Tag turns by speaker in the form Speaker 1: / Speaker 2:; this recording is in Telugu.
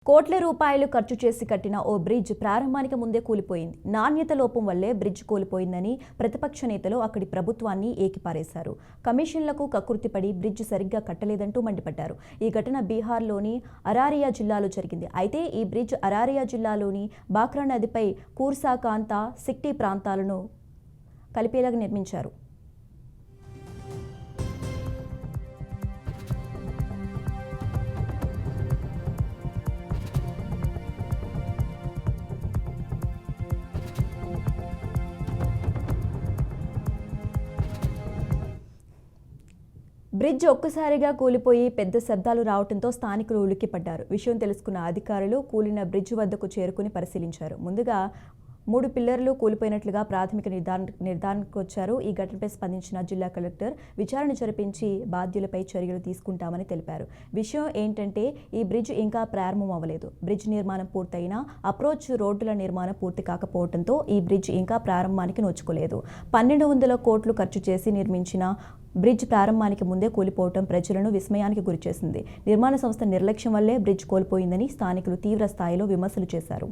Speaker 1: కోట్ల రూపాయలు ఖర్చు చేసి కట్టిన ఓ బ్రిడ్జ్ ప్రారంభానికి ముందే కూలిపోయింది. నాణ్యత లోపం వల్లే బ్రిడ్జ్ కూలిపోయిందని ప్రతిపక్ష నేతలు అక్కడి ప్రభుత్వాన్ని ఏకిపారేశారు. కమిషన్లకు కక్కుర్తిపడి బ్రిడ్జ్ సరిగ్గా కట్టలేదంటూ మండిపడ్డారు. ఈ ఘటన బీహార్లోని అరారియా జిల్లాలో జరిగింది. అయితే ఈ బ్రిడ్జ్ అరారియా జిల్లాలోని బాక్రా నదిపై కూర్సాకాంతా, సిక్టీ ప్రాంతాలను కలిపేలాగా నిర్మించారు. బ్రిడ్జ్ ఒక్కసారిగా కూలిపోయి పెద్ద శబ్దాలు రావడంతో స్థానికులు ఉలిక్కిపడ్డారు. విషయం తెలుసుకున్న అధికారులు కూలిన బ్రిడ్జ్ వద్దకు చేరుకుని పరిశీలించారు. ముందుగా 3 పిల్లర్లు కూలిపోయినట్లుగా ప్రాథమిక నిర్ధారణకు వచ్చారు. ఈ ఘటనపై స్పందించిన జిల్లా కలెక్టర్ విచారణ జరిపించి బాధ్యులపై చర్యలు తీసుకుంటామని తెలిపారు. విషయం ఏంటంటే ఈ బ్రిడ్జ్ ఇంకా ప్రారంభం అవ్వలేదు. బ్రిడ్జ్ నిర్మాణం పూర్తయినా అప్రోచ్ రోడ్డుల నిర్మాణం పూర్తి కాకపోవడంతో ఈ బ్రిడ్జ్ ఇంకా ప్రారంభానికి నోచుకోలేదు. 1200 కోట్లు ఖర్చు చేసి నిర్మించిన బ్రిడ్జ్ ప్రారంభానికి ముందే కూలిపోవడం ప్రజలను విస్మయానికి గురిచేసింది. నిర్మాణ సంస్థ నిర్లక్ష్యం వల్లే బ్రిడ్జ్ కోల్పోయిందని స్థానికులు తీవ్ర స్థాయిలో విమర్శలు చేశారు.